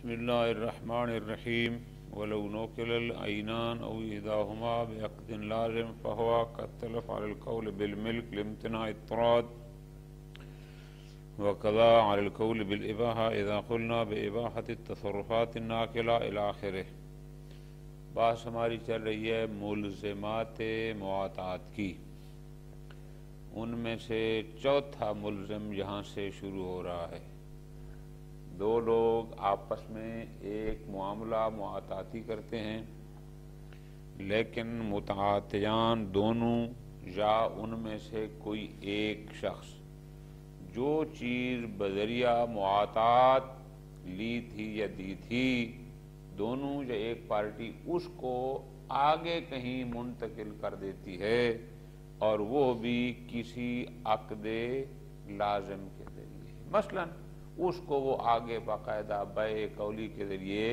بسم اللہ الرحمن الرحیم ولو نوکل العینان او احداہما بعقد لازم فہوا کالتلف علی القول بالملک لامتناع الطراد وقضا علی القول بالاباحہ اذا قلنا باباحۃ التصرفات الناقلہ الی آخرہ۔ بات ہماری چل رہی ہے ملزمات مواطات کی، ان میں سے چوتھا ملزم یہاں سے شروع ہو رہا ہے۔ دو لوگ آپس میں ایک معاملہ مواطاتی کرتے ہیں، لیکن متعاطیان دونوں یا ان میں سے کوئی ایک شخص جو چیز بذریعہ مواطات لی تھی یا دی تھی، دونوں یا ایک پارٹی اس کو آگے کہیں منتقل کر دیتی ہے، اور وہ بھی کسی عقد لازم کے ذریعے۔ مثلاً اس کو وہ آگے باقاعدہ بیع قولی کے ذریعے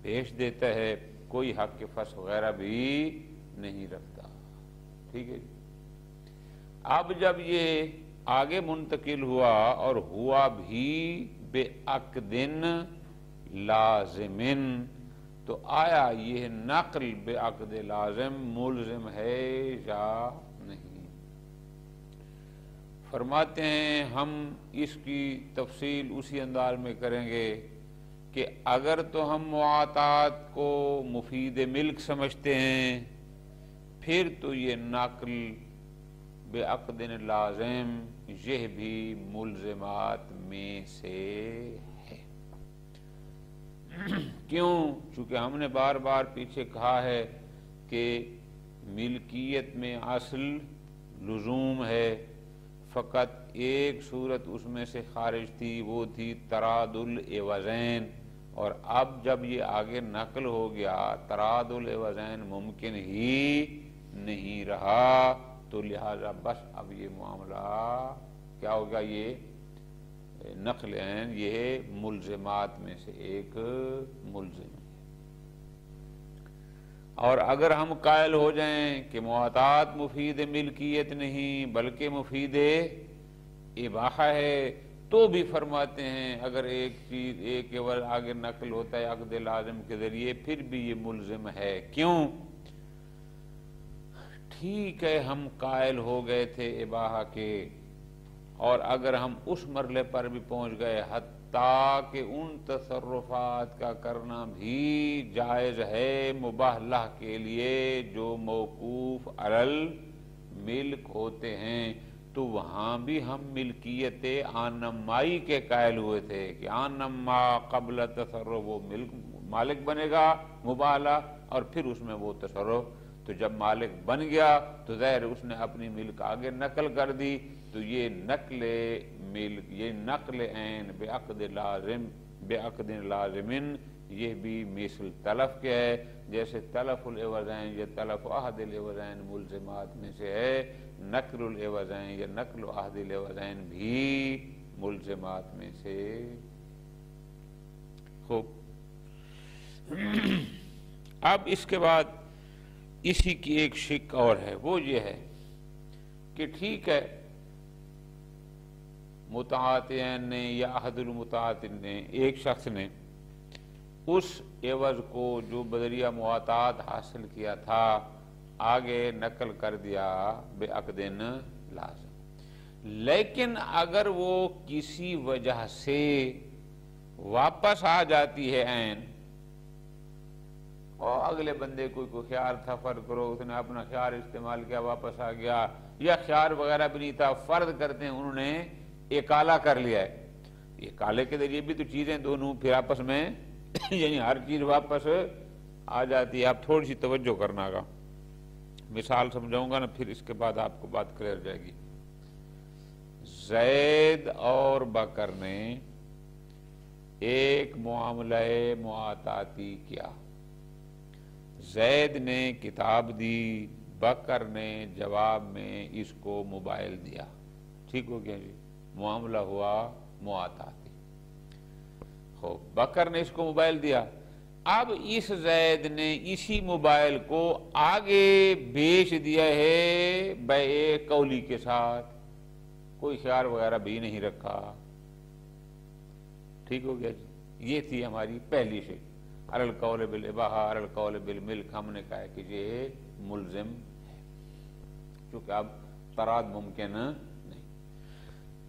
بھیج دیتا ہے، کوئی حق کے فسخ وغیرہ بھی نہیں رکھتا، ٹھیک ہے۔ اب جب یہ آگے منتقل ہوا اور ہوا بھی بعقد لازم، تو آیا یہ نقل بعقد لازم ملزم ہے یا نہیں؟ فرماتے ہیں ہم اس کی تفصیل اسی انداز میں کریں گے کہ اگر تو ہم مواطات کو مفید ملک سمجھتے ہیں، پھر تو یہ نقل بعقد لازم یہ بھی ملزمات میں سے ہے۔ کیوں؟ چونکہ ہم نے بار بار پیچھے کہا ہے کہ ملکیت میں اصل لزوم ہے، فقط ایک صورت اس میں سے خارج تھی، وہ تھی تراد العوضین، اور اب جب یہ آگے نقل ہو گیا تراد العوضین ممکن ہی نہیں رہا، تو لہذا بس اب یہ معاملہ کیا ہوگا، یہ نقل عین یہ ملزمات میں سے ایک ملزم ہے۔ اور اگر ہم قائل ہو جائیں کہ مواطات مفید ملکیت نہیں بلکہ مفید اباحہ ہے، تو بھی فرماتے ہیں اگر ایک چیز ایک عوض آگے نقل ہوتا ہے عقد لازم کے ذریعے، پھر بھی یہ ملزم ہے۔ کیوں؟ ٹھیک ہے ہم قائل ہو گئے تھے اباحہ کے، اور اگر ہم اس مرحلے پر بھی پہنچ گئے حتیٰ کہ ان تصرفات کا کرنا بھی جائز ہے مباح لہ کے لیے جو موقوف علی الملک ہوتے ہیں، تو وہاں بھی ہم ملکیت آنمائی کے قائل ہوئے تھے کہ آنما قبل تصرف وہ مالک بنے گا مباح لہ، اور پھر اس میں وہ تصرف، تو جب مالک بن گیا تو ظاہر اس نے اپنی ملک آگے نقل کر دی، تو یہ نقل ملک یہ نقل عین بعقد لازم یہ بھی مثل تلف کے ہے، جیسے تلف العوضین یا تلف عہد العوضین ملزمات میں سے ہے، نقل العوضین یا نقل عہد العوضین بھی ملزمات میں سے۔ خوب، اب اس کے بعد اسی کی ایک شق اور ہے، وہ یہ ہے کہ ٹھیک ہے متعاطین نے یا احد المتعاطین نے، ایک شخص نے اس عوض کو جو بذریعہ مواطات حاصل کیا تھا آگے نقل کر دیا بعقد لازم، لیکن اگر وہ کسی وجہ سے واپس آ جاتی ہے عین، اور اگلے بندے کوئی خیار تھا فرض کرو اس نے اپنا خیار استعمال کیا واپس آ گیا، یا خیار وغیرہ بھی نہیں تھا، فرض کرتے ہیں انہوں نے اکالہ کر لیا ہے، اکالے کے ذریعے بھی تو چیزیں دونوں پھر آپس میں یعنی ہر چیز واپس آ جاتی ہے۔ آپ تھوڑی سی توجہ کرنا گا، مثال سمجھاؤں گا نا، پھر اس کے بعد آپ کو بات کلیئر جائے گی۔ زید اور بکر نے ایک معاملہ مواطاتی کیا، زید نے کتاب دی، بکر نے جواب میں اس کو موبائل دیا، ٹھیک ہو گیا جی، معاملہ ہوا مواطاتی۔ خوب، بکر نے اس کو موبائل دیا، اب اس زید نے اسی موبائل کو آگے بیچ دیا ہے بیع قولی کے ساتھ، کوئی خیار وغیرہ بھی نہیں رکھا، ٹھیک ہو گیا جی۔ یہ تھی ہماری پہلی شے، علی القول بالاباحہ، علی القول بالملک، ہم نے کہا ہے کہ یہ ملزم ہے کیونکہ اب تراد ممکن نہیں۔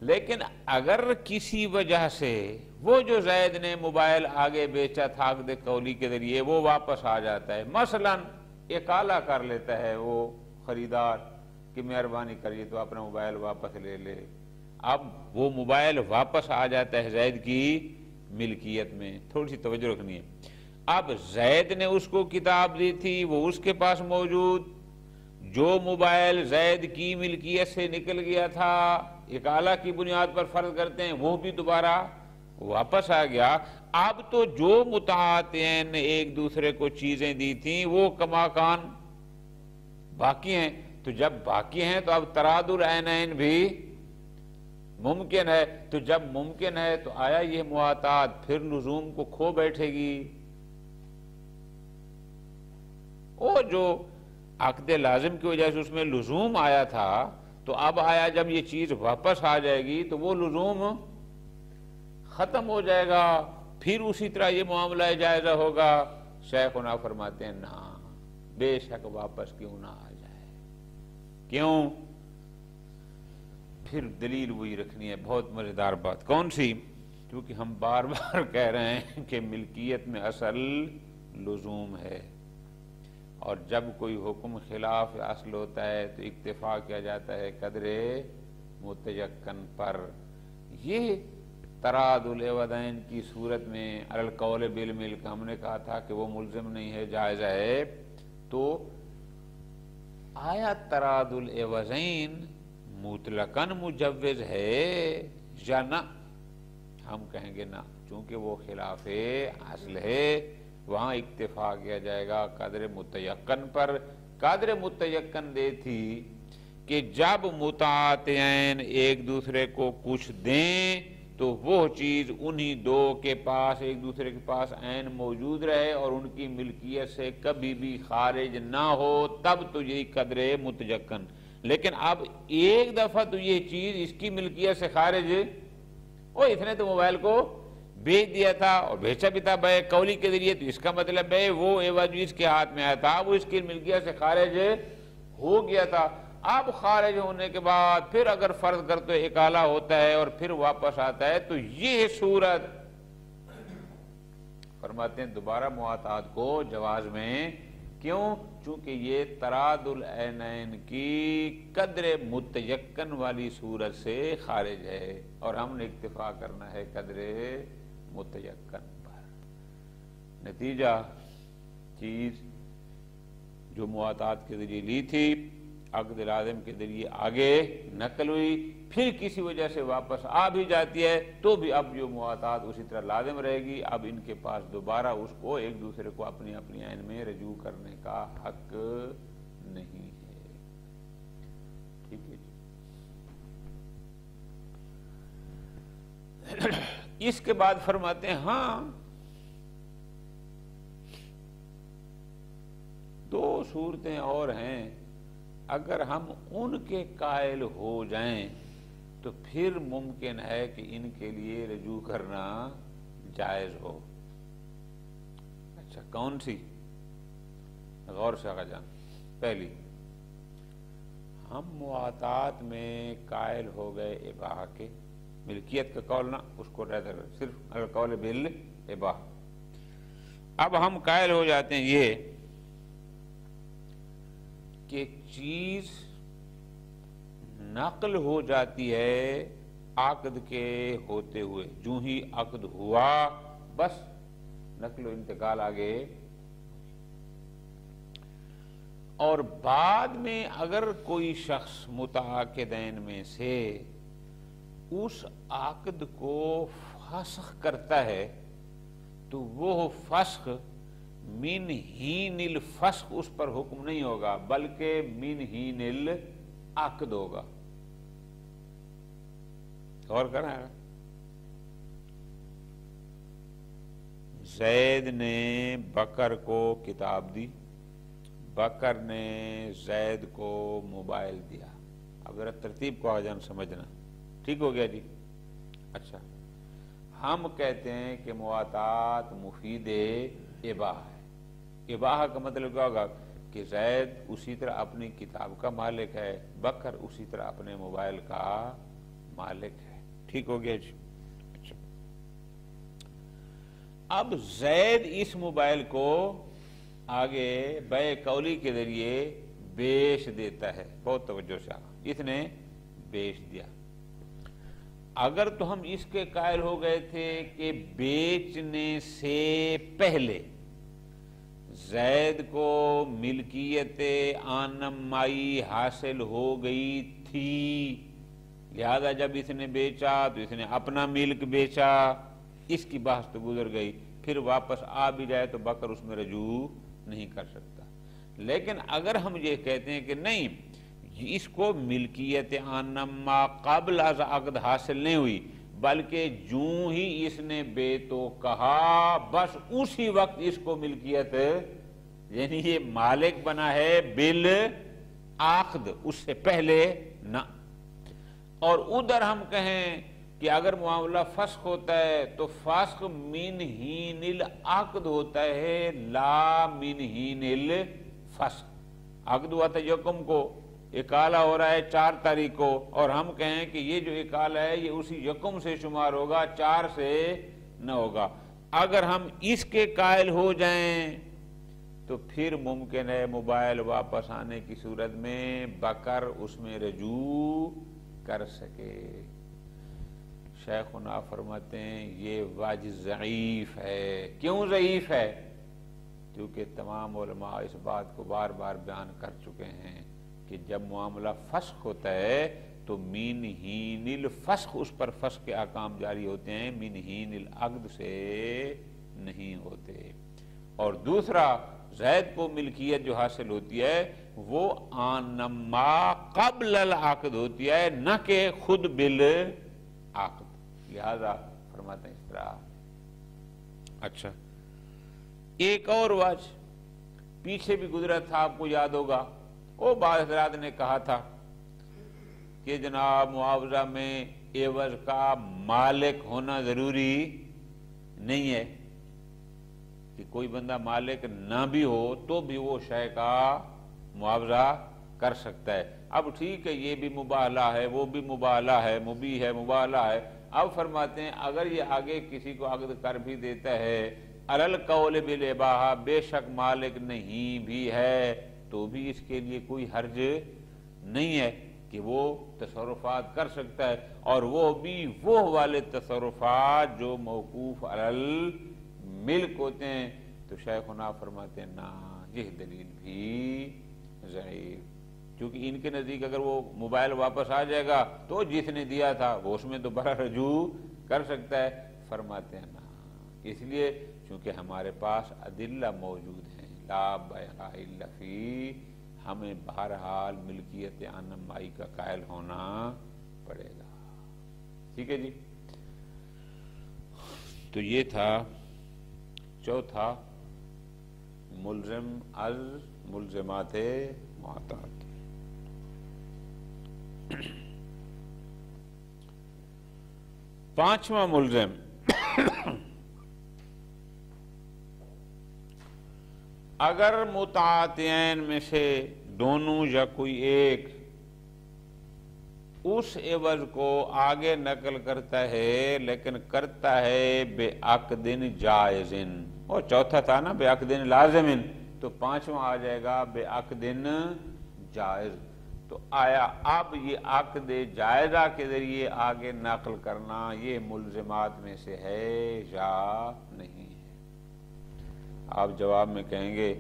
لیکن اگر کسی وجہ سے وہ جو زید نے موبائل آگے بیچا تھا عقد قولی کے ذریعے وہ واپس آ جاتا ہے، مثلا اکالا کر لیتا ہے وہ خریدار کہ مہربانی کریے تو اپنا موبائل واپس لے لے، اب وہ موبائل واپس آ جاتا ہے زید کی ملکیت میں۔ تھوڑی سی توجہ رکھنی ہے، اب زید نے اس کو کتاب دی تھی، وہ اس کے پاس موجود، جو موبائل زید کی ملکیت سے نکل گیا تھا اکالہ کی بنیاد پر فرض کرتے ہیں، وہ بھی دوبارہ واپس آ گیا۔ اب تو جو متعاطیین نے ایک دوسرے کو چیزیں دی تھیں وہ کما کان باقی ہیں، تو جب باقی ہیں تو اب تراد العینین بھی ممکن ہے، تو جب ممکن ہے تو آیا یہ مواطات پھر لزوم کو کھو بیٹھے گی؟ وہ جو عقد لازم کی وجہ سے اس میں لزوم آیا تھا، تو اب آیا جب یہ چیز واپس آ جائے گی تو وہ لزوم ختم ہو جائے گا، پھر اسی طرح یہ معاملہ جائزہ ہوگا۔ شیخنا فرماتے ہیں نا، بے شک واپس کیوں نہ آ جائے، کیوں؟ پھر دلیل وہی رکھنی ہے، بہت مزیدار بات۔ کون سی؟ کیونکہ ہم بار بار کہہ رہے ہیں کہ ملکیت میں اصل لزوم ہے، اور جب کوئی حکم خلاف اصل ہوتا ہے تو اکتفا کیا جاتا ہے قدر متیقن پر۔ یہ تراد العوضین کی صورت میں علی القول بالملک ہم نے کہا تھا کہ وہ ملزم نہیں ہے، جائزہ ہے، تو آیا تراد العوضین مطلقاً مجوز ہے یا نہ؟ ہم کہیں گے نہ، چونکہ وہ خلاف اصل ہے، وہاں اکتفا کیا جائے گا قدر متیقن پر۔ قدر متیقن دے تھی کہ جب متعاطیین ایک دوسرے کو کچھ دیں تو وہ چیز انہی دو کے پاس ایک دوسرے کے پاس عین موجود رہے اور ان کی ملکیت سے کبھی بھی خارج نہ ہو، تب تو یہی قدر متیقن۔ لیکن اب ایک دفعہ تو یہ چیز اس کی ملکیت سے خارج، اس نے تو موبائل کو بیچ دیا تھا اور بیچا بھی تھا بے قولی کے ذریعے، تو اس کا مطلب ہے وہ عوض اس کے ہاتھ میں آیا تھا، وہ اس کی ملکیت سے خارج ہو گیا تھا۔ اب خارج ہونے کے بعد پھر اگر فرض کرتے اکالہ ہوتا ہے اور پھر واپس آتا ہے تو یہ صورت فرماتے ہیں دوبارہ مواطات کو جواز میں، کیوں؟ چونکہ یہ تراد العینین کی قدر متیقن والی صورت سے خارج ہے اور ہم نے اکتفا کرنا ہے قدر متیقن پر۔ نتیجہ چیز جو مواطات کے ذریعے لی تھی عقد لازم کے ذریعے آگے نقل ہوئی، پھر کسی وجہ سے واپس آ بھی جاتی ہے تو بھی اب جو مواطات اسی طرح لازم رہے گی، اب ان کے پاس دوبارہ اس کو ایک دوسرے کو اپنی اپنی عین میں رجوع کرنے کا حق نہیں ہے۔ ٹھیک ہے جی۔ اس کے بعد فرماتے ہیں ہاں دو صورتیں اور ہیں، اگر ہم ان کے قائل ہو جائیں تو پھر ممکن ہے کہ ان کے لیے رجوع کرنا جائز ہو۔ اچھا کون سی؟ غور سے آقا جان۔ پہلی، ہم مواطات میں قائل ہو گئے اباحہ کے، ملکیت کا قول نہ، اس کو صرف القول بالاباحہ۔ اب ہم قائل ہو جاتے ہیں یہ کہ چیز نقل ہو جاتی ہے عقد کے ہوتے ہوئے، جو ہی عقد ہوا بس نقل و انتقال آگے، اور بعد میں اگر کوئی شخص متعاقدین میں سے اس عقد کو فسخ کرتا ہے تو وہ فسخ من ہین الفسخ اس پر حکم نہیں ہوگا بلکہ من ہین العقد ہوگا۔ غور کریں، زید نے بکر کو کتاب دی، بکر نے زید کو موبائل دیا۔ اب ذرا ترتیب کو آجان سمجھنا، ٹھیک ہو گیا جی؟ اچھا، ہم کہتے ہیں کہ مواتات مفید اباحہ ہے. اباحہ کا مطلب کیا ہوگا کہ زید اسی طرح اپنی کتاب کا مالک ہے، بکر اسی طرح اپنے موبائل کا مالک ہے. ٹھیک ہو گیا جی. اب زید اس موبائل کو آگے بے قولی کے ذریعے بیچ دیتا ہے. بہت توجہ سے اس نے بیچ دیا. اگر تو ہم اس کے قائل ہو گئے تھے کہ بیچنے سے پہلے زید کو ملکیت آنمائی حاصل ہو گئی تھی، لہذا جب اس نے بیچا تو اس نے اپنا ملک بیچا، اس کی بحث تو گزر گئی. پھر واپس آ بھی جائے تو بکر اس میں رجوع نہیں کر سکتا. لیکن اگر ہم یہ کہتے ہیں کہ نہیں، اس کو ملکیت آنما قبل از عقد حاصل نہیں ہوئی، بلکہ جوں ہی اس نے بے تو کہا بس اسی وقت اس کو ملکیت، یعنی یہ مالک بنا ہے بالعقد، اس سے پہلے نہ. اور ادھر ہم کہیں کہ اگر معاملہ فسخ ہوتا ہے تو فسخ من حین العقد ہوتا ہے، لا من حین الفسخ. عقد ہوا تھا یکم کو، اکالہ ہو رہا ہے 4 تاریخ کو، اور ہم کہیں کہ یہ جو اکالہ ہے یہ اسی یکم سے شمار ہوگا، 4 سے نہ ہوگا. اگر ہم اس کے قائل ہو جائیں تو پھر ممکن ہے موبائل واپس آنے کی صورت میں بکر اس میں رجوع کر سکے. شیخنا فرماتے ہیں یہ وجہ ضعیف ہے. کیوں ضعیف ہے؟ کیونکہ تمام علماء اس بات کو بار بار بیان کر چکے ہیں کہ جب معاملہ فسخ ہوتا ہے تو من حین الفسخ اس پر فسخ کے احکام جاری ہوتے ہیں، من حین العقد سے نہیں ہوتے. اور دوسرا، زید کو ملکیت جو حاصل ہوتی ہے وہ آنما قبل العقد ہوتی ہے، نہ کہ خود بالعقد. لہذا فرماتے ہیں اس طرح. اچھا، ایک اور وجہ پیچھے بھی گزرا تھا، آپ کو یاد ہوگا. وہ بعض حضرات نے کہا تھا کہ جناب معاوضہ میں عوض کا مالک ہونا ضروری نہیں ہے، کہ کوئی بندہ مالک نہ بھی ہو تو بھی وہ شے کا معاوضہ کر سکتا ہے. اب ٹھیک ہے، یہ بھی مباہلہ ہے، وہ بھی مباہلہ ہے، مبیح ہے، مباہلہ ہے. اب فرماتے ہیں اگر یہ آگے کسی کو عقد کر بھی دیتا ہے علی القول بالاباحہ، بے شک مالک نہیں بھی ہے، تو بھی اس کے لیے کوئی حرج نہیں ہے کہ وہ تصرفات کر سکتا ہے، اور وہ بھی وہ والے تصرفات جو موقوف علی الملک ہوتے ہیں. تو شیخنا فرماتے ہیں نا، یہ دلیل بھی ضعیف. کیونکہ ان کے نزدیک اگر وہ موبائل واپس آ جائے گا تو جس نے دیا تھا وہ اس میں دوبارہ رجوع کر سکتا ہے. فرماتے ہیں نا، اس لیے چونکہ ہمارے پاس ادلہ موجود ہیں، لا بیع الا فی، ہمیں بہرحال ملکیت آنمائی کا قائل ہونا پڑے گا. ٹھیک ہے جی. تو یہ تھا چوتھا ملزم از ملزمات معطات. پانچواں ملزم اگر متعاطیین میں سے دونوں یا کوئی ایک اس عوض کو آگے نقل کرتا ہے لیکن کرتا ہے بے عقد جائز، اور چوتھا تھا نا بے عقد لازم، تو پانچواں آ جائے گا بے عقد جائز. تو آیا اب یہ عقد جائزہ کے ذریعے آگے نقل کرنا یہ ملزمات میں سے ہے یا نہیں ہے؟ آپ جواب میں کہیں گے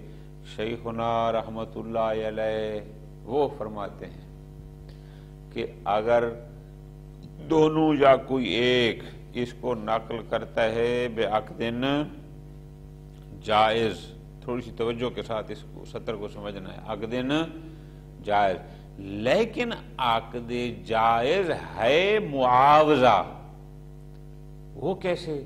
شیخنا رحمت اللہ علیہ وہ فرماتے ہیں کہ اگر دونوں یا کوئی ایک اس کو نقل کرتا ہے بے عقد جائز، تھوڑی سی توجہ کے ساتھ اس کو سطر کو سمجھنا ہے، عقد جائز، لیکن عقد جائز ہے معاوضہ. وہ کیسے؟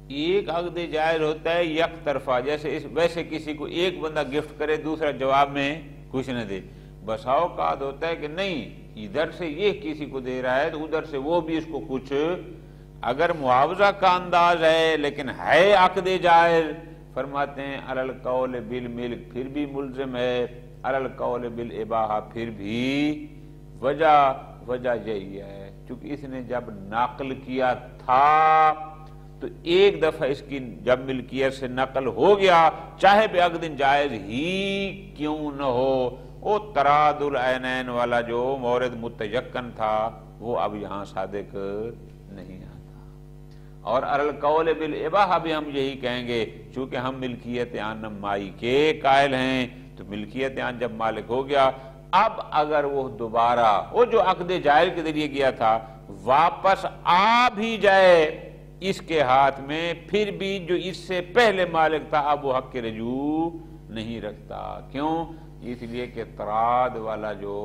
ایک عقد جائز ہوتا ہے یک طرفہ، جیسے ویسے کسی کو ایک بندہ گفٹ کرے دوسرا جواب میں کچھ نہ دے. بسا اوقات ہوتا ہے کہ نہیں ادھر سے یہ کسی کو دے رہا ہے تو ادھر سے وہ بھی اس کو کچھ. اگر معاوضہ کا انداز ہے لیکن ہے عقد جائز، فرماتے ہیں علی القول بالملک پھر بھی ملزم ہے، علی القول بالاباحہ پھر بھی وجہ یہی ہے چونکہ اس نے جب نقل کیا تھا تو ایک دفعہ اس کی جب ملکیت سے نقل ہو گیا چاہے بعقد جائز ہی کیوں نہ ہو، وہ تراد العینین والا جو مورد متیقن تھا وہ اب یہاں صادق نہیں آتا۔ اور علی القول بالاباحہ بھی ہم یہی کہیں گے چونکہ ہم ملکیت عن مائی کے قائل ہیں، تو ملکیت عن جب مالک ہو گیا، اب اگر وہ دوبارہ وہ جو عقد جائز کے ذریعے گیا تھا واپس آ بھی جائے اس کے ہاتھ میں، پھر بھی جو اس سے پہلے مالک تھا اب وہ حق رجوع نہیں رکھتا۔ کیوں؟ اس لیے کہ تراد والا جو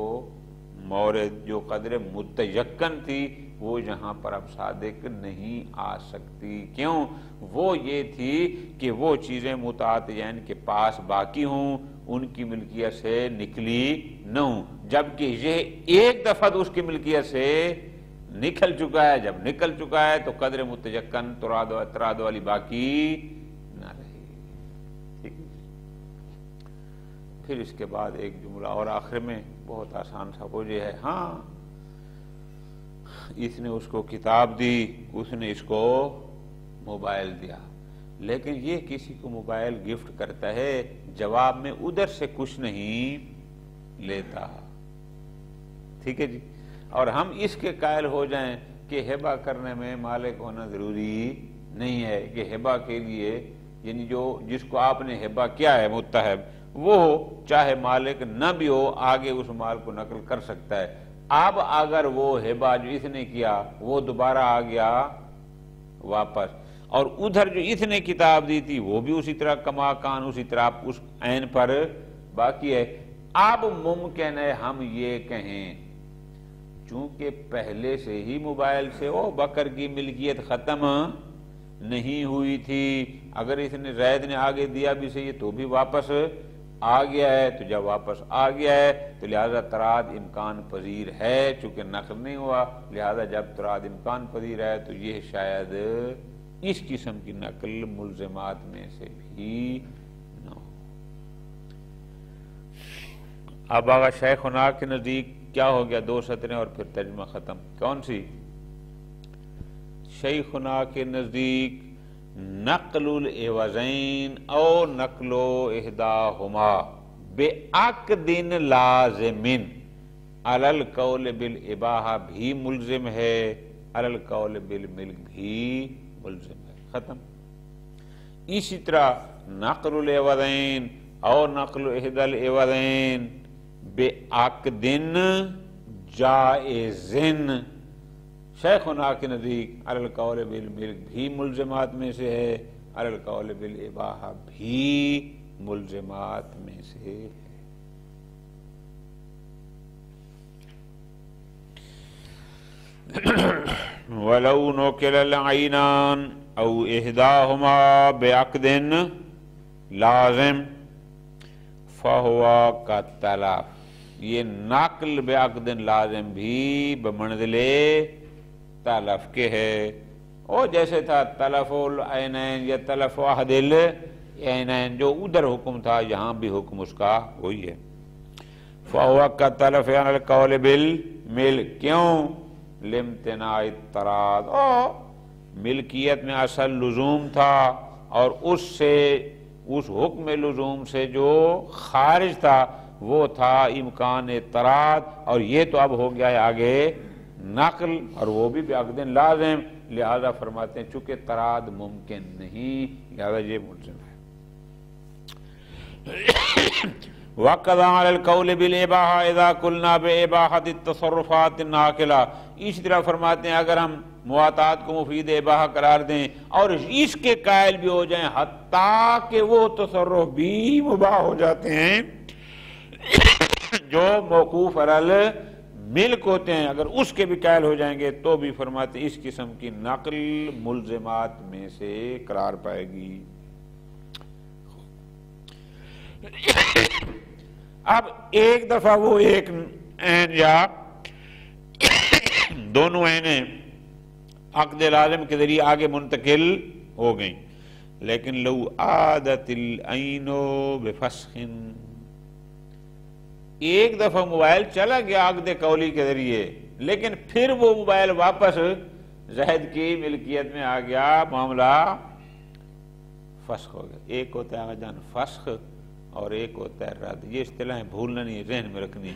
مورد جو قدر متیقن تھی وہ یہاں پر اب صادق نہیں آ سکتی۔ کیوں؟ وہ یہ تھی کہ وہ چیزیں متعاطیین کے پاس باقی ہوں، ان کی ملکیت سے نکلی نہ ہوں، جبکہ یہ ایک دفعہ تو اس کی ملکیت سے نکل چکا ہے، جب نکل چکا ہے تو قدر متیقن تراد والی باقی نہ رہی۔ ٹھیک ہے، پھر اس کے بعد ایک جملہ اور آخر میں بہت آسان سا وہ یہ ہے، ہاں اس نے اس کو کتاب دی، اس نے اس کو موبائل دیا، لیکن یہ کسی کو موبائل گفٹ کرتا ہے جواب میں ادھر سے کچھ نہیں لیتا، ٹھیک ہے جی، اور ہم اس کے قائل ہو جائیں کہ ہبہ کرنے میں مالک ہونا ضروری نہیں ہے، کہ ہبہ کے لیے یعنی جو جس کو آپ نے ہبہ کیا ہے متحب وہ چاہے مالک نہ بھی ہو آگے اس مال کو نقل کر سکتا ہے۔ اب اگر وہ ہبہ جو اس نے کیا وہ دوبارہ آ گیا واپس، اور ادھر جو اس نے کتاب دی تھی وہ بھی اسی طرح کما کان اسی طرح اس عین پر باقی ہے، اب ممکن ہے ہم یہ کہیں چونکہ پہلے سے ہی موبائل سے وہ بکر کی ملکیت ختم نہیں ہوئی تھی، اگر اس نے زید نے آگے دیا بھی صحیح تو بھی واپس آ گیا ہے، تو جب واپس آ گیا ہے تو لہذا تراد امکان پذیر ہے، چونکہ نقل نہیں ہوا، لہذا جب تراد امکان پذیر ہے تو یہ شاید اس قسم کی نقل ملزمات میں سے بھی نہ ہو۔ اب آگا شیخنا کے نزدیک کیا ہو گیا، 2 سطریں اور پھر ترجمہ ختم، کون سی؟ شیخنا کے نزدیک نقل العوضین او نقل احداہما بعقد لازم علی القول بالاباحہ بھی ملزم ہے، علی القول بالملک بھی ملزم ہے، ختم۔ اسی طرح نقل العوضین او نقل احدى العوضین بعقد جائز شیخنا کے نزدیک علی القول بالملک بھی ملزمات میں سے ہے، علی القول بالاباحہ بھی ملزمات میں سے ہے۔ وَلَوْ نُقِلَ الْعَيْنَانِ أَوْ إِحْدَاهُمَا بِعَقْدٍ لازم فَهُوَ كَالتَّلَفِ، یہ نقل بعقد لازم بھی بمنزل تلف کے ہے، اور جیسے تھا تلف العینین یا تلف احد العینین جو ادھر حکم تھا یہاں بھی حکم اس کا وہی ہے۔ فَهُوَ كَالتَّلَفِ عَلَى الْقَوْلِ بِالْمِلْكِ، کیوں؟ لِامْتِنَاعِ التَّرَاضِ، ملکیت میں اصل لزوم تھا اور اس حکم لزوم سے جو خارج تھا وہ تھا امکان تراد، اور یہ تو اب ہو گیا ہے آگے نقل، اور وہ بھی بعقد لازم، لہذا فرماتے ہیں چونکہ تراد ممکن نہیں لہذا یہ ملزم ہے۔ وَقَضَى عَلَى الْقَوْلِ بِالْإِبَاحَةِ إِذَا قُلْنَا بِإِبَاحَةِ التَّصَرُّفَاتِ النَّاقِلَةِ، اسی طرح فرماتے ہیں اگر ہم مواطات کو مفید اباحہ قرار دیں اور اس کے قائل بھی ہو جائیں حتیٰ کہ وہ تصرف بھی مباح ہو جاتے ہیں جو موقوف علی ملک ہوتے ہیں، اگر اس کے بھی قائل ہو جائیں گے تو بھی فرماتے ہیں اس قسم کی نقل ملزمات میں سے قرار پائے گی۔ اب ایک دفعہ وہ ایک عین یا دونوں عینیں عقد لازم کے ذریعے آگے منتقل ہو گئیں. لیکن لو عادت العین بفسخ، ایک دفعہ موبائل چلا گیا عقد قولی کے ذریعے، لیکن پھر وہ موبائل واپس زید کی ملکیت میں آ گیا، معاملہ فسخ ہو گیا. ایک ہوتا ہے آقا جان فسخ اور ایک ہوتا ہے رد. یہ اصطلاحیں بھولنا نہیں ہے، ذہن میں رکھنی ہے.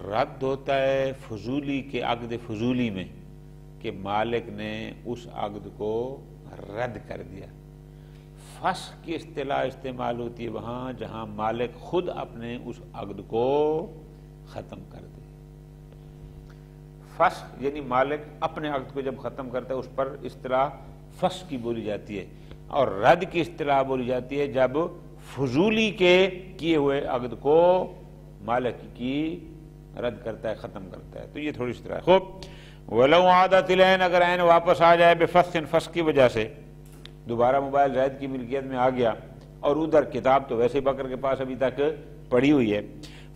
رد ہوتا ہے فضولی کے عقد فضولی میں کہ مالک نے اس عقد کو رد کر دیا. فسخ کی اصطلاح استعمال ہوتی ہے وہاں جہاں مالک خود اپنے اس عقد کو ختم کر دے. فسخ یعنی مالک اپنے عقد کو جب ختم کرتا ہے اس پر اصطلاح فسخ کی بولی جاتی ہے، اور رد کی اصطلاح بولی جاتی ہے جب فضولی کے کیے ہوئے عقد کو مالک کی رد کرتا ہے، ختم کرتا ہے. تو یہ تھوڑی اصطلاح ہے. خوب وَلَوْ عَادَتِ الْعَيْنُ، اگر عین واپس آ جائے بِفَسْخٍ، فسخ کی وجہ سے دوبارہ موبائل زید کی ملکیت میں آ گیا، اور ادھر کتاب تو ویسے بکر کے پاس ابھی تک پڑی ہوئی ہے.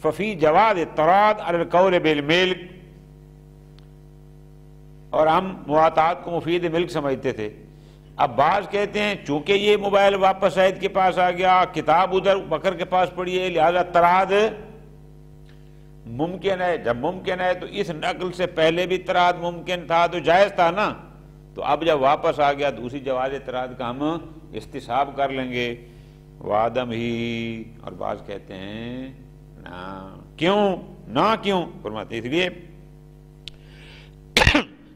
ففی جواز اطراد علی القول بالملک، اور ہم مواطات کو مفید ملک سمجھتے تھے. اب بعض کہتے ہیں چونکہ یہ موبائل واپس زید کے پاس آ گیا، کتاب ادھر بکر کے پاس پڑی ہے، لہذا تراد ممکن ہے. جب ممکن ہے تو اس نقل سے پہلے بھی تراد ممکن تھا تو جائز تھا نا. تو اب جب واپس آ گیا تو اسی جواز تراد کا ہم استصحاب کر لیں گے. وعدم ہی، اور بعض کہتے ہیں نہ. کیوں نہ؟ کیوں فرماتے اس لیے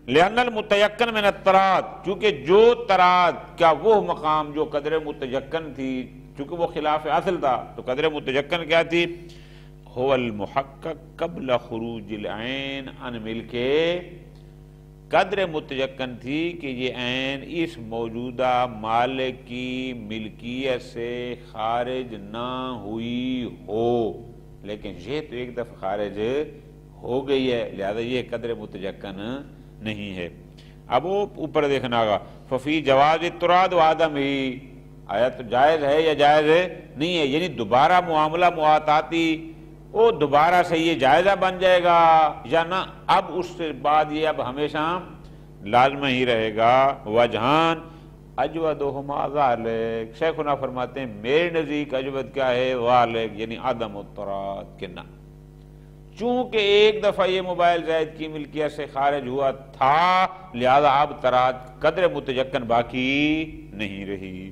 لأن المتیقن من التراد، چونکہ جو تراد کا وہ مقام جو قدر متیقن تھی، چونکہ وہ خلاف اصل تھا تو قدر متیقن کیا تھی؟ هو المحقق قبل خروج العین عن ملکے، قدر متیقن تھی کہ یہ عین اس موجودہ مالک کی ملکیت سے خارج نہ ہوئی ہو، لیکن یہ تو ایک دفعہ خارج ہو گئی ہے، لہذا یہ قدر متیقن نہیں ہے. اب وہ اوپر دیکھنا گا ففی جواز اطراد وعدم ہی، آیا تو جائز ہے یا جائز نہیں ہے، یعنی دوبارہ معاملہ مواطاتی وہ دوبارہ سے یہ جائزہ بن جائے گا یا نہ، اب اس سے بعد یہ اب ہمیشہ لازمہ ہی رہے گا. وجہان اجودہما ذالک، شیخنا فرماتے ہیں میرے نزدیک اجود کیا ہے؟ ذالک یعنی عدم اطراد کے نہ، چونکہ ایک دفعہ یہ موبائل زید کی ملکیت سے خارج ہوا تھا، لہذا اب تراد قدر متیقن باقی نہیں رہی.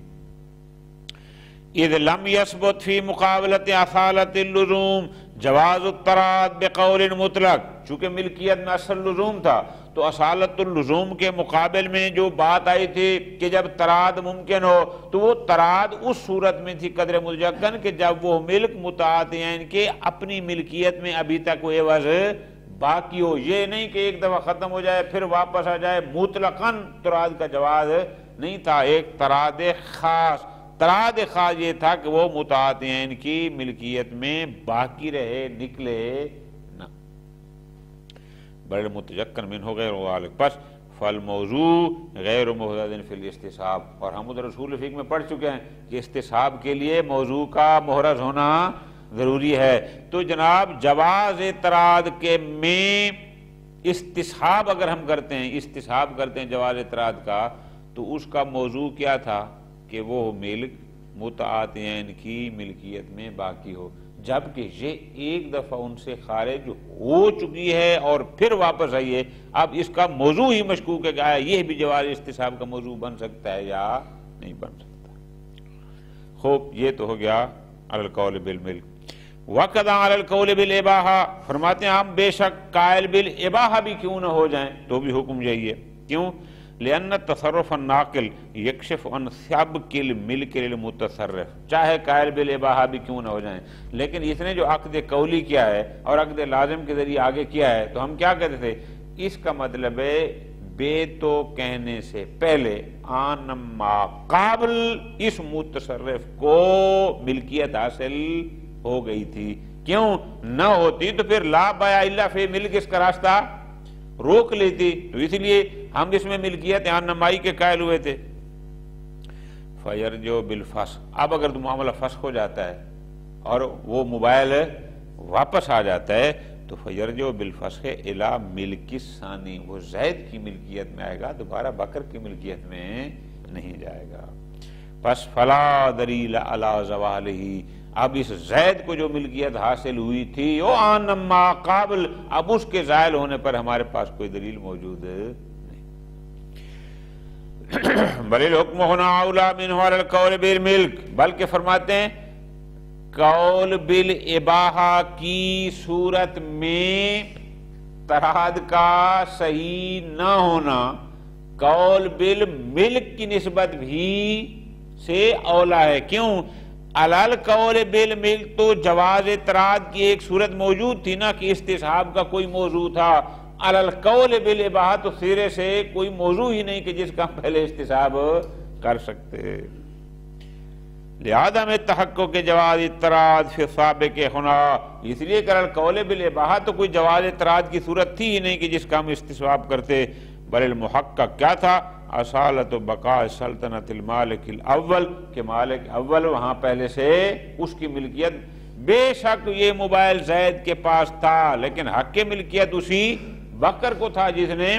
اذ لم يثبت فی مقابلت اصالت اللزوم جواز التراد بقول مطلق، چونکہ ملکیت میں اصل لزوم تھا تو اصالت اللزوم کے مقابل میں جو بات آئی تھی کہ جب تراد ممکن ہو تو وہ تراد اس صورت میں تھی قدر متیقن کہ جب وہ ملک متعاطیین کے اپنی ملکیت میں ابھی تک وہ عوض باقی ہو. یہ نہیں کہ ایک دفعہ ختم ہو جائے پھر واپس آ جائے. مطلقاً تراد کا جواز نہیں تھا، ایک تراد خاص. تراد خاص یہ تھا کہ وہ متعاطیین کی ملکیت میں باقی رہے، نکلے نہ. بڑے متیقن من ہو غیر ذالک، پس فالموضوع غیر محدد فی الاستصحاب. اور ہم ادھر اصول فقہ میں پڑھ چکے ہیں کہ استصحاب کے لیے موضوع کا محرز ہونا ضروری ہے. تو جناب جواز تراد کے میں استصحاب اگر ہم کرتے ہیں، استصحاب کرتے ہیں جواز تراد کا، تو اس کا موضوع کیا تھا کہ وہ ملک متعاطیین کی ملکیت میں باقی ہو، جبکہ یہ ایک دفعہ ان سے خارج ہو چکی ہے اور پھر واپس آئی ہے. اب اس کا موضوع ہی مشکوک ہے کہ آیا یہ بھی جواز استصحاب کا موضوع بن سکتا ہے یا نہیں بن سکتا. خوب یہ تو ہو گیا علی القول بالملک. وَقَدْ عَلَى الْقَوْلِ بِالْإِبَاحَةِ، فرماتے ہیں ہم بے شک قائل بالإباحہ بھی کیوں نہ ہو جائیں تو بھی حکم یہی ہے. کیوں؟ لأن التصرف الناقل یکشف عن سبق الملک للمتصرف، چاہے قائل بالإباحہ بھی کیوں نہ ہو جائیں، لیکن اس نے جو عقد قولی کیا ہے اور عقد لازم کے ذریعے آگے کیا ہے تو ہم کیا کہتے تھے؟ اس کا مطلب ہے بے تو کہنے سے پہلے آن ما قابل اس متصرف کو ملکیت حاصل ہو گئی تھی. کیوں نہ ہوتی تو پھر لا بیع الا فی ملک اس کا راستہ روک لیتی، تو اس لیے ہم اس میں ملکیت آن نمائی کے قائل ہوئے تھے. فیرجو بالفسخ، اب اگر معاملہ فسخ ہو جاتا ہے اور وہ موبائل واپس آ جاتا ہے تو فیرجع بالفسخ الی ملک الثانی، وہ زید کی ملکیت میں آئے گا، دوبارہ بکر کی ملکیت میں نہیں جائے گا۔ پس فلا دلیل علی زوالہ، اب اس زید کو جو ملکیت حاصل ہوئی تھی او آن ما قابل، اب اس کے زائل ہونے پر ہمارے پاس کوئی دلیل موجود نہیں۔ بل الحکم ہنا اولا منہ علی القول بالملک، بلکہ فرماتے ہیں قول بالاباحہ کی صورت میں تراد کا صحیح نہ ہونا قول بالملک کی نسبت بھی سے اولا ہے۔ کیوں؟ علال قول بالملک تو جواز تراد کی ایک صورت موجود تھی نا کہ استصحاب کا کوئی موضوع تھا، علال قول بالاباحہ تو سرے سے کوئی موضوع ہی نہیں کہ جس کا ہم پہلے استصحاب کر سکتے۔ لہذا میں تحقق کے جواز اعتراض فی سابق ہونا، اس لیے کہ القول بالاباحہ تو کوئی جواز اعتراض کی صورت تھی ہی نہیں کہ جس کا ہم استصواب کرتے، بل المحقق کیا تھا؟ اصالت و بقاء سلطنت المالک الاول، کہ مالک اول وہاں پہلے سے اس کی ملکیت، بے شک یہ موبائل زید کے پاس تھا لیکن حق کی ملکیت اسی بکر کو تھا جس نے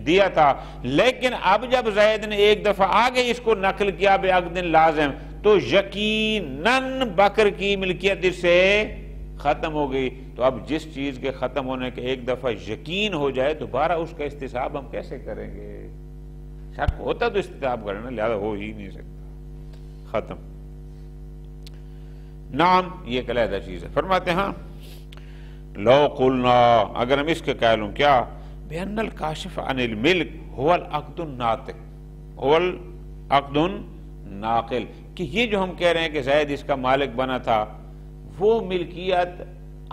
دیا تھا، لیکن اب جب زید نے ایک دفعہ آگے اس کو نقل کیا بے عقد لازم تو یقیناً بکر کی ملکیت اس سے ختم ہو گئی۔ تو اب جس چیز کے ختم ہونے کے ایک دفعہ یقین ہو جائے دوبارہ اس کا استصحاب ہم کیسے کریں گے؟ شک ہوتا تو استصحاب کرنا، لہذا ہو ہی نہیں سکتا، ختم۔ نام یہ ایک علیحدہ چیز ہے۔ فرماتے ہیں لو قلنا، اگر ہم اس کے قائل ہوں کیا بأن الکاشف عن الملک هو العقد الناطق، هو العقد الناقل، کہ یہ جو ہم کہہ رہے ہیں کہ زید اس کا مالک بنا تھا وہ ملکیت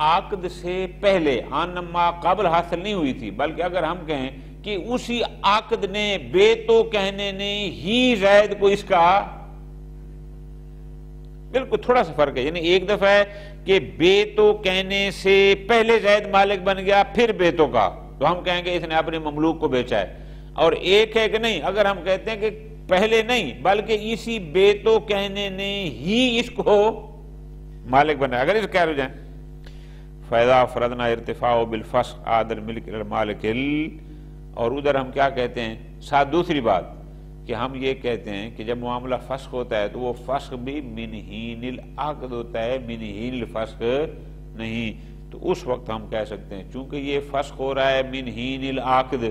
عقد سے پہلے آن ما قبل حاصل نہیں ہوئی تھی، بلکہ اگر ہم کہیں کہ اسی عقد نے بے تو کہنے نے ہی زید کو اس کا، بالکل تھوڑا سا فرق ہے، یعنی ایک دفعہ ہے کہ بے تو کہنے سے پہلے زید مالک بن گیا پھر بے تو کا، تو ہم کہیں گے اس نے اپنے مملوک کو بیچا ہے، اور ایک ہے کہ نہیں اگر ہم کہتے ہیں کہ پہلے نہیں بلکہ اسی بے تو کہنے نے ہی اس کو مالک بنایا، اگر اس کہہ رہے جائیں فَإِذَا فَرَضْنَا ارتفاع بالفسخ عَادَ الْمِلْكِ إِلَى الْمَالِكِ، اور ادھر ہم کیا کہتے ہیں ساتھ دوسری بات کہ ہم یہ کہتے ہیں کہ جب معاملہ فسخ ہوتا ہے تو وہ فسخ بھی من حین العقد ہوتا ہے، من حین الفسخ نہیں، تو اس وقت ہم کہہ سکتے ہیں چونکہ یہ فسخ ہو رہا ہے من حین العقد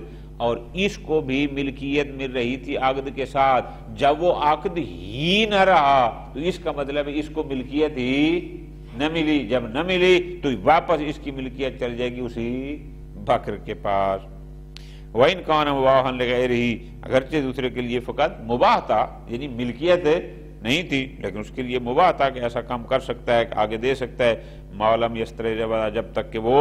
اور اس کو بھی ملکیت مل رہی تھی عقد کے ساتھ، جب وہ عقد ہی نہ رہا تو اس کا مطلب ہے اس کو ملکیت ہی نہ ملی، جب نہ ملی تو واپس اس کی ملکیت چل جائے گی اسی بکر کے پاس۔ وَإِنْ كَانَ مُبَاحًا لِغَيْرِهِ، اگرچہ دوسرے کے لیے فقط مباح تھا، یعنی ملکیت نہیں تھی لیکن اس کے لیے مباح تھا کہ ایسا کام کر سکتا ہے، آگے دے سکتا ہے، مَا لَمْ يَسْتَرِدْ عِوَضًا، جب تک کہ وہ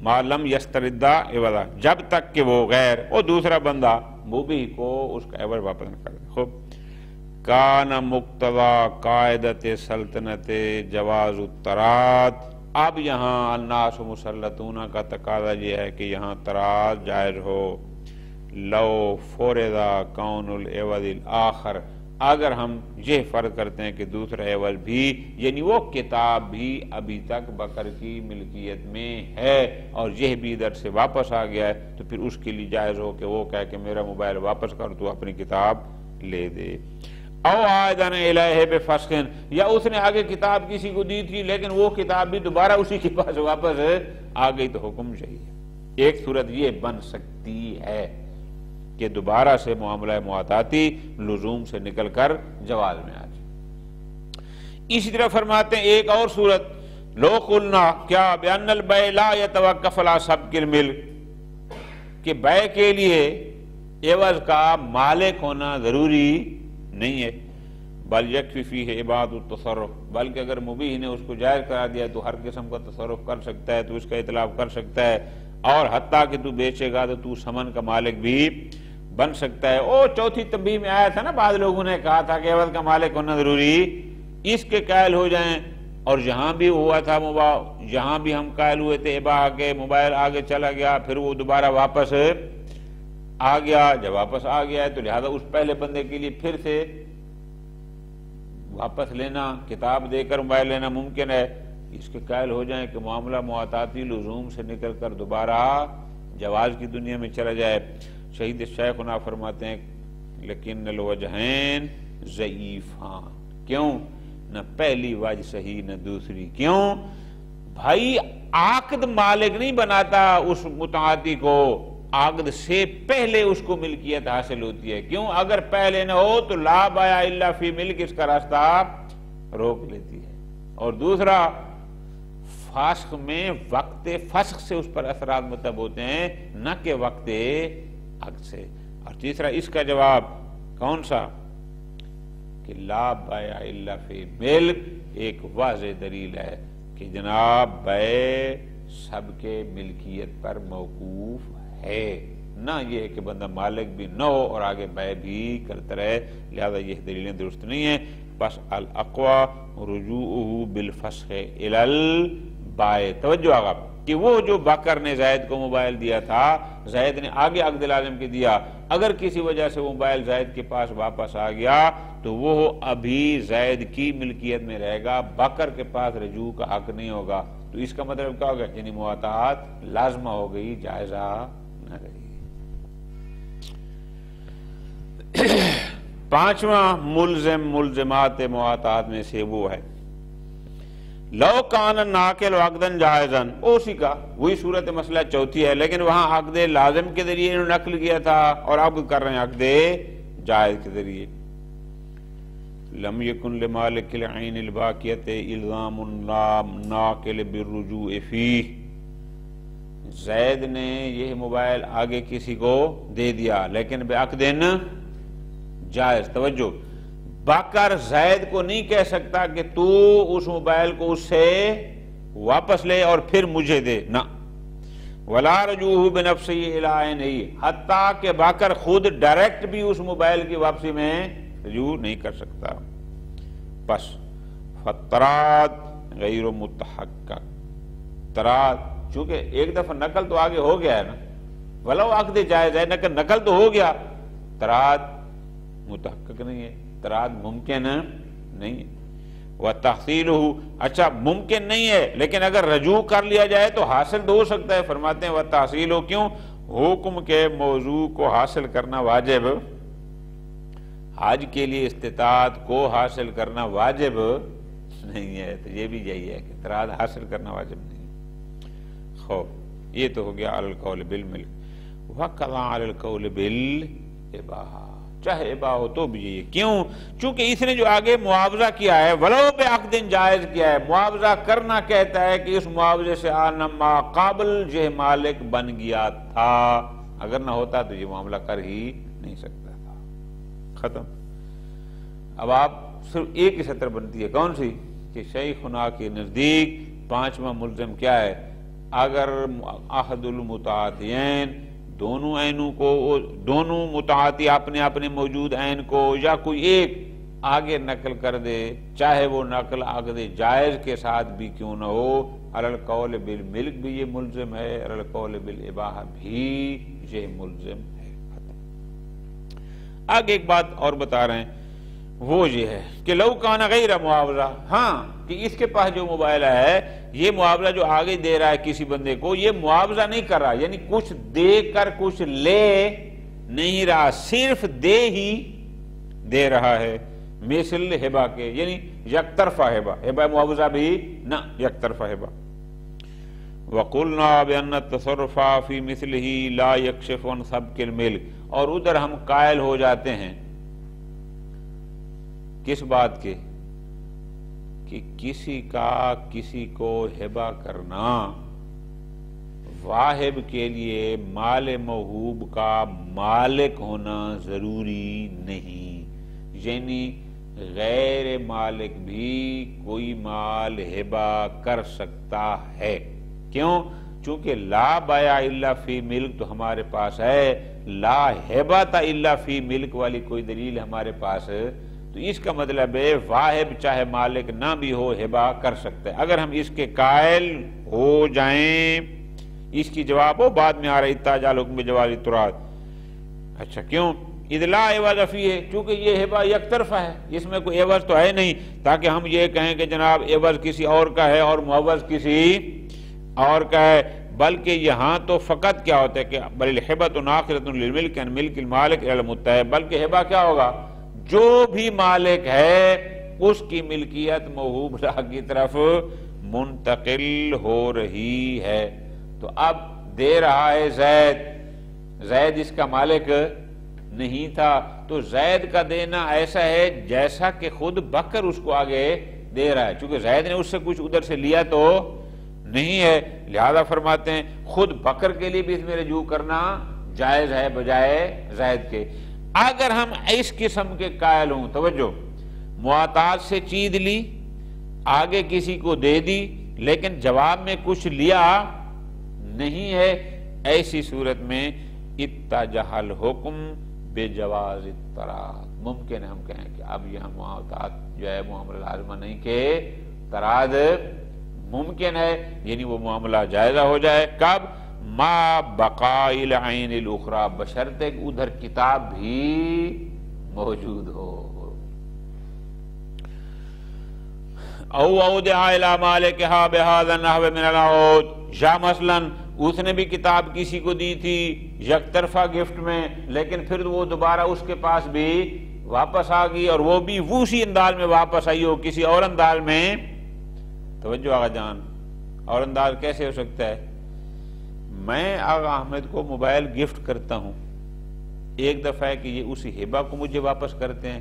مَا لَمْ يَسْتَرِدَّ عِوَضًا، جب تک کہ وہ غیر اور دوسرا بندہ مبیح کو اس کا عوض واپس نہ کر دے۔ خوب کان مقتضی قاعدت سلطنت جواز التراض، اب یہاں الناس مسلطون کا تقاضا یہ ہے کہ یہاں تراض جائز ہو، لو فرض کون العوض الآخر، اگر ہم یہ فرض کرتے ہیں کہ دوسرا عوض بھی یعنی وہ کتاب بھی ابھی تک بکر کی ملکیت میں ہے اور یہ بھی ادھر سے واپس آ گیا ہے، تو پھر اس کے لیے جائز ہو کہ وہ کہے کہ میرا موبائل واپس کر تو اپنی کتاب لے دے۔ او آئدن الہ بفسخ، یا اس نے آگے کتاب کسی کو دی تھی لیکن وہ کتاب بھی دوبارہ اسی کے پاس واپس آ گئی تو حکم چاہیے۔ ایک صورت یہ بن سکتی ہے کہ دوبارہ سے معاملہ معاطاتی لزوم سے نکل کر جواز میں آ جائے۔ اسی طرح فرماتے ہیں ایک اور صورت لو قلنا کیا بأن البیع لا یتوقف علی سبق الملک، کہ بیع کے لیے عوض کا مالک ہونا ضروری نہیں ہے، بل یکفی فیہ اباحۃ التصرف، بلکہ اگر مبیح نے اس کو جائز کرا دیا تو ہر قسم کا تصرف کر سکتا ہے، تو اس کا اطلاق کر سکتا ہے، اور حتیٰ کہ تو بیچے گا تو تو ثمن کا مالک بھی بن سکتا ہے۔ او چوتھی تنبیہ میں آیا تھا نا، بعض لوگوں نے کہا تھا کہ عوض کا مالک ہونا ضروری، اس کے قائل ہو جائیں، اور جہاں بھی ہوا تھا جہاں بھی ہم قائل ہوئے تھے اباحہ کے، موبائل آگے چلا گیا پھر وہ دوبارہ واپس آ گیا، جب واپس آ گیا ہے تو لہذا اس پہلے بندے کے لیے پھر سے واپس لینا، کتاب دے کر موبائل لینا ممکن ہے، اس کے قائل ہو جائیں کہ معاملہ مواطاتی لزوم سے نکل کر دوبارہ جواز کی دنیا میں چلا جائے۔ شہید شیخنا فرماتے ہیں لیکن الوجہین ضعیفان، کیوں؟ نہ پہلی وجہ صحیح نہ دوسری۔ کیوں؟ بھائی عقد مالک نہیں بناتا اس متعاطی کو، عقد سے پہلے اس کو ملکیت حاصل ہوتی ہے۔ کیوں؟ اگر پہلے نہ ہو تو لا بیع الا فی ملک اس کا راستہ روک لیتی ہے۔ اور دوسرا، فاسق میں وقت فسخ سے اس پر اثرات متب ہوتے ہیں، نہ کہ وقت عقد سے۔ اور تیسرا اس کا جواب کون سا؟ کہ لا بیع الا فی ملک ایک واضح دلیل ہے کہ جناب بیع سب کے ملکیت پر موقوف ہے، نہ یہ کہ بندہ مالک بھی نہ ہو اور آگے بیع بھی کرتا رہے، لہذا یہ دلیلیں درست نہیں ہیں۔ بس الاقوى رجوعه بالفسخ الى البائع۔ توجہ آگا کہ وہ جو بکر نے زید کو موبائل دیا تھا، زید نے آگے عقد لازم کے دیا، اگر کسی وجہ سے وہ موبائل زید کے پاس واپس آ گیا تو وہ ابھی زید کی ملکیت میں رہے گا، بکر کے پاس رجوع کا حق نہیں ہوگا۔ تو اس کا مطلب کیا ہوگا؟ یعنی مواطات لازمہ ہو گئی، جائزہ نہ رہی۔ پانچواں ملزم ملزمات مواطات میں سے وہ ہے لو کان ناقل عقدن جائزن، اسی کا وہی صورت مسئلہ چوتھی ہے، لیکن وہاں عقد لازم کے ذریعے انہوں نے نقل کیا تھا اور عقد کر رہے ہیں عقد جائز کے ذریعے۔ لم یکن لمالک العین الباقیت الزام ناقل بالرجوع فیہ، زید نے یہ موبائل آگے کسی کو دے دیا لیکن بعقد جائز۔ توجہ، بکر زید کو نہیں کہہ سکتا کہ تو اس موبائل کو اس سے واپس لے اور پھر مجھے دے، نہ ولا رجوع بنفسہ الی عینہ، حتیٰ کہ بکر خود ڈائریکٹ بھی اس موبائل کی واپسی میں رجوع نہیں کر سکتا۔ بس فطراد غیر متحقق، طراد چونکہ ایک دفعہ نقل تو آگے ہو گیا ہے نا، ولو عقد جائز ہے نقل تو ہو گیا، طراد متحقق نہیں ہے، طراد ممکن نہیں ہے۔ وَتَحْصِيلُهُ، اچھا ممکن نہیں ہے لیکن اگر رجوع کر لیا جائے تو حاصل تو ہو سکتا ہے۔ فرماتے ہیں وَتَحْصِيلُهُ، کیوں؟ حکم کے موضوع کو حاصل کرنا واجب، حج کے لیے استطاعت کو حاصل کرنا واجب نہیں ہے، تو یہ بھی یہی ہے کہ طراد حاصل کرنا واجب نہیں ہے۔ خوب یہ تو ہو گیا علی القول بالملک۔ وَقَضَى عَلَى الْقَوْلِ بِالْإِبَاحَةِ، چاہے اباح ہو تو بھی یہ، کیوں؟ چونکہ اس نے جو آگے معاوضہ کیا ہے ولو بعقد جائز کیا ہے، معاوضہ کرنا کہتا ہے کہ اس معاوضے سے آنما قابل جہ مالک بن گیا تھا، اگر نہ ہوتا تو یہ معاملہ کر ہی نہیں سکتا تھا۔ ختم۔ اب آپ صرف ایک ہی سطر بنتی ہے، کون سی؟ کہ شیخنا کے نزدیک پانچواں ملزم کیا ہے؟ اگر احد المتعاطیین، دونوں عینوں کو، دونوں متعاطی اپنے اپنے موجود عین کو یا کوئی ایک آگے نقل کر دے، چاہے وہ نقل عقد جائز کے ساتھ بھی کیوں نہ ہو، علی القول بالملک بھی یہ ملزم ہے، علی القول بالاباحہ بھی یہ ملزم ہے۔ آگے ایک بات اور بتا رہے ہیں، وہ یہ ہے کہ لو کان غیر معاوضہ، ہاں کہ اس کے پاس جو موبائل ہے یہ معاوضہ جو آگے دے رہا ہے کسی بندے کو، یہ معاوضہ نہیں کر رہا، یعنی کچھ دے کر کچھ لے نہیں رہا، صرف دے ہی دے رہا ہے، مثل ہبہ کے، یعنی یک طرفہ ہبہ، ہبہ معاوضہ بھی نہ، یک طرفہ ہبہ۔ وَقُلْنَا بِأَنَّ التَّصَرُّفَ فِي مِثْلِهِ لَا يَكْشِفُ عَنْ سَبْقِ الْمِلْكِ، اور ادھر ہم قائل ہو جاتے ہیں کس بات کے؟ کہ کسی کا کسی کو ہبہ کرنا واہب کے لیے مال موہوب کا مالک ہونا ضروری نہیں، یعنی غیر مالک بھی کوئی مال ہبہ کر سکتا ہے۔ کیوں؟ چونکہ لا بیع الا فی ملک تو ہمارے پاس ہے، لا ہبۃ الا فی ملک والی کوئی دلیل ہمارے پاس، تو اس کا مطلب ہے واہب چاہے مالک نہ بھی ہو ہبہ کر سکتا ہے۔ اگر ہم اس کے قائل ہو جائیں، اس کی جواب ہو بعد میں آ رہا اتجال حکم جواز اطراد، اچھا کیوں؟ اذ لا عوض فیہ، چونکہ یہ ہبہ یک طرفہ ہے، اس میں کوئی عوض تو ہے نہیں تاکہ ہم یہ کہیں کہ جناب عوض کسی اور کا ہے اور معوض کسی اور کا ہے، بلکہ یہاں تو فقط کیا ہوتا ہے کہ بل الہبۃ ناقلۃ للملک عن ملک المالک الی المتہب، بلکہ ہبہ کیا ہوگا، جو بھی مالک ہے اس کی ملکیت موہوب لا کی طرف منتقل ہو رہی ہے۔ تو اب دے رہا ہے زید اس کا مالک نہیں تھا، تو زید کا دینا ایسا ہے جیسا کہ خود بکر اس کو آگے دے رہا ہے، چونکہ زید نے اس سے کچھ ادھر سے لیا تو نہیں ہے، لہذا فرماتے ہیں خود بکر کے لیے بھی اس میں رجوع کرنا جائز ہے بجائے زید کے۔ اگر ہم اس قسم کے قائل ہوں، توجہ، معاطات سے چیز لی، آگے کسی کو دے دی، لیکن جواب میں کچھ لیا نہیں ہے، ایسی صورت میں اتجہ الحکم بجواز التراض، ممکن ہے ہم کہیں کہ اب یہاں معاطات جو ہے معاملہ لازمہ نہیں کہ تراض ممکن ہے، یعنی وہ معاملہ جائزہ ہو جائے، کب؟ ما بقاء العین الاخری، بشرطے کہ ادھر کتاب بھی موجود ہو۔ او اودع الی مالکہا بہذا النحو من العود، یا مثلا اس نے بھی کتاب کسی کو دی تھی یک طرفہ گفٹ میں، لیکن پھر وہ دوبارہ اس کے پاس بھی واپس آ گئی اور وہ بھی اسی انداز میں واپس آئی ہو کسی اور انداز میں۔ توجہ آغا جان، اور انداز کیسے ہو سکتا ہے؟ میں آغا احمد کو موبائل گفٹ کرتا ہوں، ایک دفعہ ہے کہ یہ اسی ہبہ کو مجھے واپس کرتے ہیں،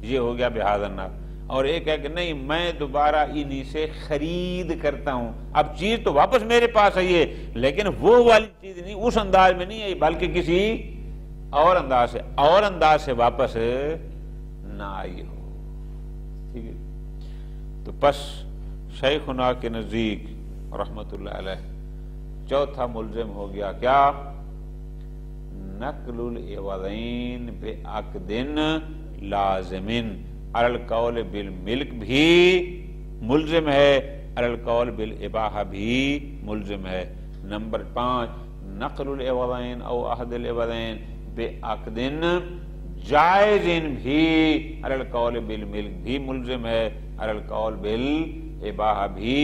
یہ ہو گیا بہذا النحو، اور ایک ہے کہ نہیں میں دوبارہ انہی سے خرید کرتا ہوں، اب چیز تو واپس میرے پاس آئی ہے لیکن وہ والی چیز نہیں، اس انداز میں نہیں آئی بلکہ کسی اور انداز سے واپس نہ آئی ہو، ٹھیک ہے؟ تو پس شیخنا کے نزدیک رحمت اللہ علیہ چوتھا ملزم ہو گیا کیا؟ نقل العوضین بعقد لازم، علی القول بالملک بھی ملزم ہے، علی القول بالاباحہ بھی ملزم ہے۔ نمبر 5، نقل العوضین او عہد العوضین بعقد جائز بھی علی القول بالملک بھی ملزم ہے، علی القول بالاباحہ بھی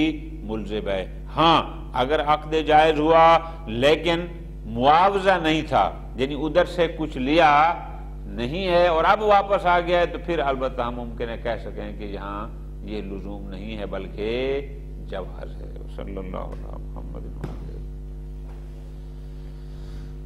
ملزم ہے۔ ہاں اگر عقد جائز ہوا لیکن معاوضہ نہیں تھا، یعنی ادھر سے کچھ لیا نہیں ہے اور اب واپس آ گیا ہے، تو پھر البتہ ہم ممکن ہے کہہ سکیں کہ یہاں یہ لزوم نہیں ہے بلکہ جواز ہے۔ صلی اللہ علیہ محمد